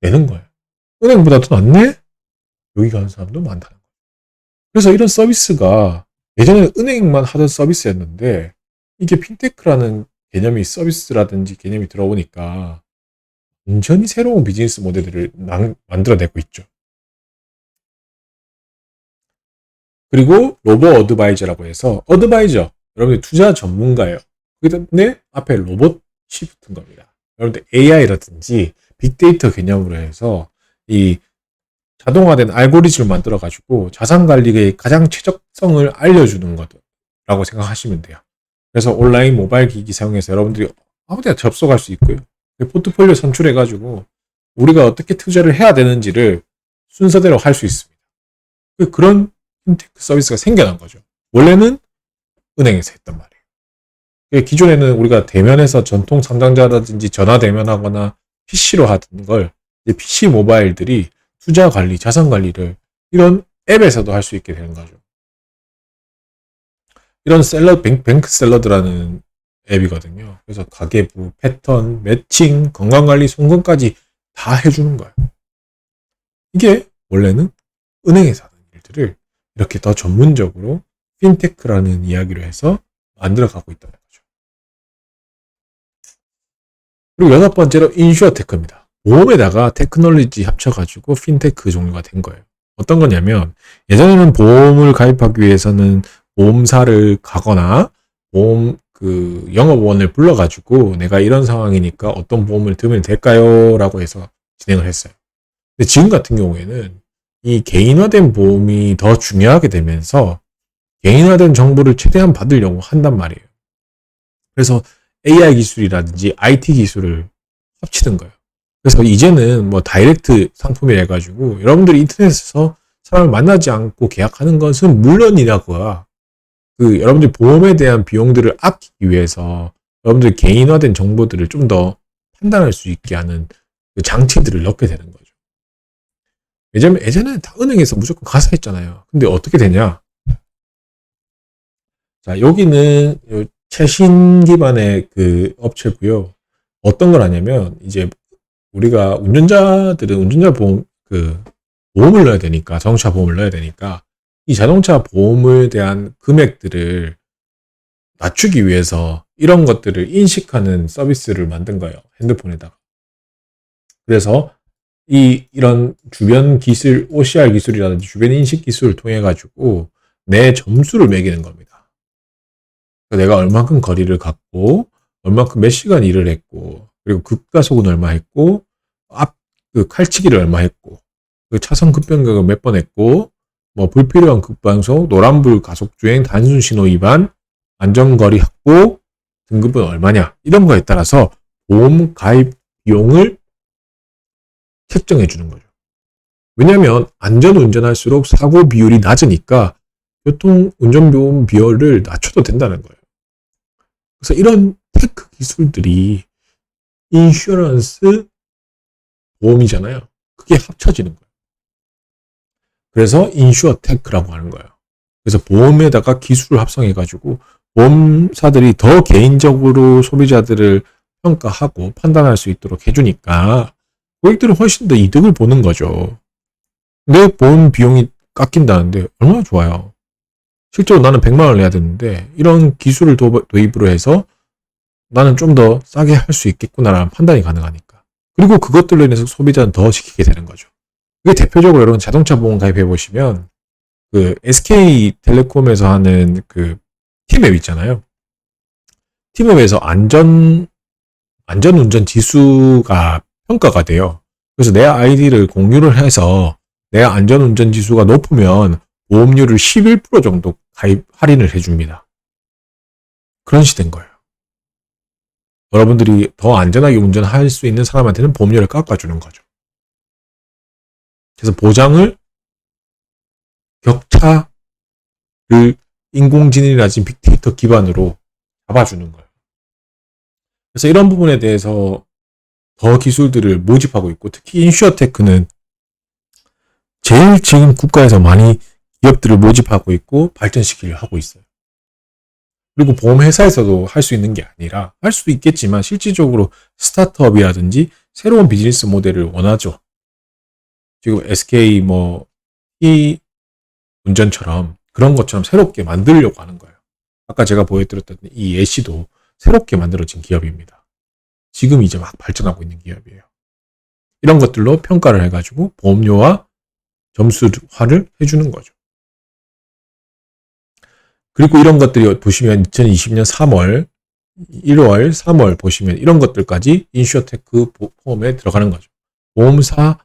내는 거예요. 은행보다 더 낫네? 여기 가는 사람도 많다는 거예요. 그래서 이런 서비스가 예전에는 은행만 하던 서비스였는데 이게 핀테크라는 개념이 서비스라든지 개념이 들어오니까 완전히 새로운 비즈니스 모델들을 만들어내고 있죠. 그리고 로보 어드바이저라고 해서 어드바이저, 여러분들 투자 전문가예요. 근데 앞에 로봇이 붙은 겁니다. 여러분들 AI라든지 빅데이터 개념으로 해서 이 자동화된 알고리즘을 만들어 가지고 자산 관리의 가장 최적성을 알려주는 거라고 생각하시면 돼요. 그래서 온라인 모바일 기기 사용해서 여러분들이 아무데나 접속할 수 있고요. 포트폴리오 선출해 가지고 우리가 어떻게 투자를 해야 되는지를 순서대로 할 수 있습니다. 그런 핀테크 서비스가 생겨난 거죠. 원래는 은행에서 했단 말이에요. 기존에는 우리가 대면에서 전통 상장자라든지 전화 대면하거나 PC로 하던 걸 이제 PC 모바일들이 투자 관리, 자산 관리를 이런 앱에서도 할 수 있게 되는 거죠. 이런 뱅크 샐러드라는 앱이거든요. 그래서 가계부, 패턴, 매칭, 건강관리, 송금까지 다 해주는 거예요. 이게 원래는 은행에서 하는 일들을 이렇게 더 전문적으로 핀테크라는 이야기로 해서 만들어가고 있다는 거죠. 그리고 여섯 번째로 인슈어테크입니다. 보험에다가 테크놀로지 합쳐가지고 핀테크 종류가 된 거예요. 어떤 거냐면 예전에는 보험을 가입하기 위해서는 보험사를 가거나 보험 영업원을 불러가지고 내가 이런 상황이니까 어떤 보험을 들면 될까요? 라고 해서 진행을 했어요. 근데 지금 같은 경우에는 이 개인화된 보험이 더 중요하게 되면서 개인화된 정보를 최대한 받으려고 한단 말이에요. 그래서 AI 기술이라든지 IT 기술을 합치는 거예요. 그래서 이제는 뭐 다이렉트 상품이 해가지고 여러분들이 인터넷에서 사람을 만나지 않고 계약하는 것은 물론이라고요. 여러분들 보험에 대한 비용들을 아끼기 위해서 여러분들 개인화된 정보들을 좀 더 판단할 수 있게 하는 그 장치들을 넣게 되는 거죠. 예전에는 다 은행에서 무조건 가서 했잖아요. 근데 어떻게 되냐? 자, 여기는 최신 기반의 그 업체고요. 어떤 걸 하냐면 이제 우리가 운전자들은 운전자 보험 보험을 넣어야 되니까 자동차 보험을 넣어야 되니까 이 자동차 보험에 대한 금액들을 낮추기 위해서 이런 것들을 인식하는 서비스를 만든 거예요. 핸드폰에다가. 그래서 이런 주변 기술, OCR 기술이라든지 주변 인식 기술을 통해 가지고 내 점수를 매기는 겁니다. 내가 얼만큼 거리를 갔고, 얼만큼 몇 시간 일을 했고, 그리고 급가속은 얼마 했고, 칼치기를 얼마 했고, 차선 급변경을 몇 번 했고, 뭐 불필요한 급방속, 노란불 가속주행, 단순 신호 위반, 안전거리 확보, 등급은 얼마냐 이런 거에 따라서 보험 가입 비용을 책정해 주는 거죠. 왜냐하면 안전 운전할수록 사고 비율이 낮으니까 교통 운전보험 비율을 낮춰도 된다는 거예요. 그래서 이런 테크 기술들이 인슈런스 보험이잖아요. 그게 합쳐지는 거예요. 그래서 인슈어테크라고 하는 거예요. 그래서 보험에다가 기술을 합성해가지고 보험사들이 더 개인적으로 소비자들을 평가하고 판단할 수 있도록 해주니까 고객들은 훨씬 더 이득을 보는 거죠. 내 보험 비용이 깎인다는데 얼마나 좋아요. 실제로 나는 100만 원을 내야 되는데 이런 기술을 도입으로 해서 나는 좀 더 싸게 할 수 있겠구나라는 판단이 가능하니까. 그리고 그것들로 인해서 소비자는 더 지키게 되는 거죠. 그게 대표적으로 여러분 자동차 보험 가입해 보시면 SK텔레콤에서 하는 팀앱 있잖아요. 팀앱에서 안전운전 지수가 평가가 돼요. 그래서 내 아이디를 공유를 해서 내 안전운전 지수가 높으면 보험료를 11% 정도 할인을 해줍니다. 그런 시대인 거예요. 여러분들이 더 안전하게 운전할 수 있는 사람한테는 보험료를 깎아주는 거죠. 그래서 보장을 격차를 인공지능이라든지 빅데이터 기반으로 잡아주는 거예요. 그래서 이런 부분에 대해서 더 기술들을 모집하고 있고, 특히 인슈어테크는 제일 지금 국가에서 많이 기업들을 모집하고 있고 발전시키려 하고 있어요. 그리고 보험회사에서도 할 수 있는 게 아니라, 할 수도 있겠지만 실질적으로 스타트업이라든지 새로운 비즈니스 모델을 원하죠. 지금 SK 이 운전처럼 그런 것처럼 새롭게 만들려고 하는 거예요. 아까 제가 보여드렸던 이 예시도 새롭게 만들어진 기업입니다. 지금 이제 막 발전하고 있는 기업이에요. 이런 것들로 평가를 해가지고 보험료와 점수화를 해주는 거죠. 그리고 이런 것들이 보시면 2020년 3월, 1월, 3월 보시면 이런 것들까지 인슈어테크 폼에 들어가는 거죠. 보험사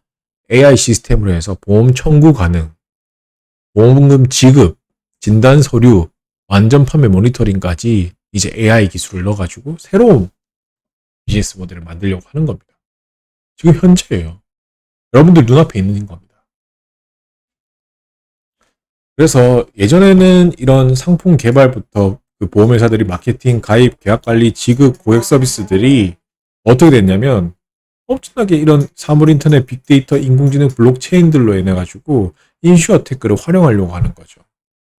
AI 시스템으로 해서 보험 청구 가능, 보험금 지급, 진단 서류, 완전 판매 모니터링까지 이제 AI 기술을 넣어가지고 새로운 비즈니스 모델을 만들려고 하는 겁니다. 지금 현재예요. 여러분들 눈앞에 있는 겁니다. 그래서 예전에는 이런 상품 개발부터 그 보험회사들이 마케팅, 가입, 계약 관리, 지급, 고객 서비스들이 어떻게 됐냐면 엄청나게 이런 사물 인터넷, 빅데이터, 인공지능, 블록체인들로 인해 가지고 인슈어테크를 활용하려고 하는 거죠.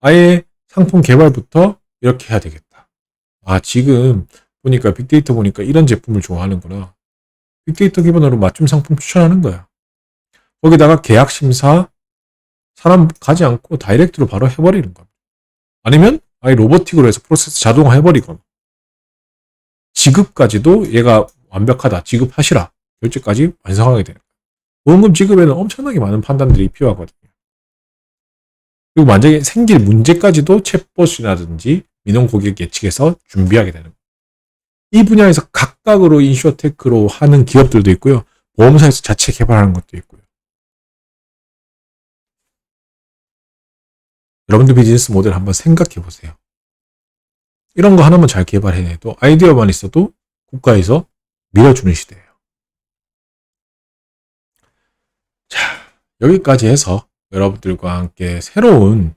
아예 상품 개발부터 이렇게 해야 되겠다. 아, 지금 보니까 빅데이터 보니까 이런 제품을 좋아하는구나. 빅데이터 기반으로 맞춤 상품 추천하는 거야. 거기다가 계약 심사, 사람 가지 않고 다이렉트로 바로 해버리는 겁니다. 아니면 아예 로보틱으로 해서 프로세스 자동화 해버리거나, 지급까지도 얘가 완벽하다, 지급하시라, 결제까지 완성하게 되는 거예요. 보험금 지급에는 엄청나게 많은 판단들이 필요하거든요. 그리고 만약에 생길 문제까지도 챗봇이라든지 민원 고객 예측해서 준비하게 되는 거예요. 이 분야에서 각각으로 인슈어테크로 하는 기업들도 있고요. 보험사에서 자체 개발하는 것도 있고요. 여러분들 비즈니스 모델 한번 생각해 보세요. 이런 거 하나만 잘 개발해내도, 아이디어만 있어도 국가에서 밀어주는 시대예요. 자, 여기까지 해서 여러분들과 함께 새로운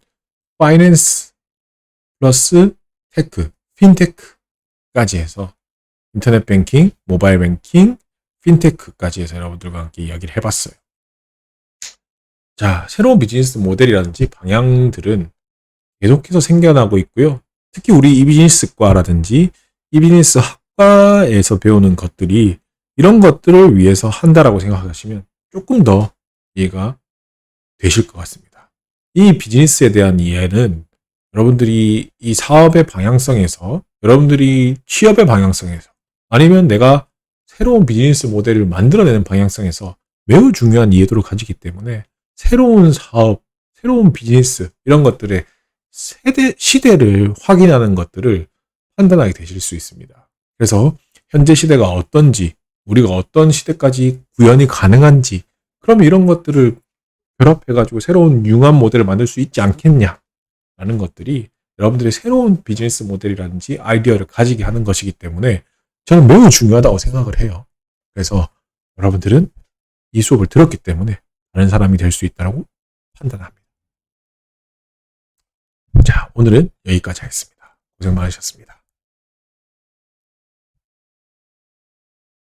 파이낸스 플러스 테크, 핀테크까지 해서 인터넷 뱅킹, 모바일 뱅킹, 핀테크까지 해서 여러분들과 함께 이야기를 해봤어요. 자, 새로운 비즈니스 모델이라든지 방향들은 계속해서 생겨나고 있고요. 특히 우리 이비즈니스과라든지 이비즈니스 학과에서 배우는 것들이 이런 것들을 위해서 한다라고 생각하시면 조금 더 이해가 되실 것 같습니다. 이 비즈니스에 대한 이해는 여러분들이 이 사업의 방향성에서, 여러분들이 취업의 방향성에서, 아니면 내가 새로운 비즈니스 모델을 만들어내는 방향성에서 매우 중요한 이해도를 가지기 때문에 새로운 사업, 새로운 비즈니스, 이런 것들의 시대를 확인하는 것들을 판단하게 되실 수 있습니다. 그래서 현재 시대가 어떤지, 우리가 어떤 시대까지 구현이 가능한지, 그러면 이런 것들을 결합해가지고 새로운 융합 모델을 만들 수 있지 않겠냐라는 것들이 여러분들의 새로운 비즈니스 모델이라든지 아이디어를 가지게 하는 것이기 때문에 저는 매우 중요하다고 생각을 해요. 그래서 여러분들은 이 수업을 들었기 때문에 다른 사람이 될 수 있다고 판단합니다. 자, 오늘은 여기까지 하겠습니다. 고생 많으셨습니다.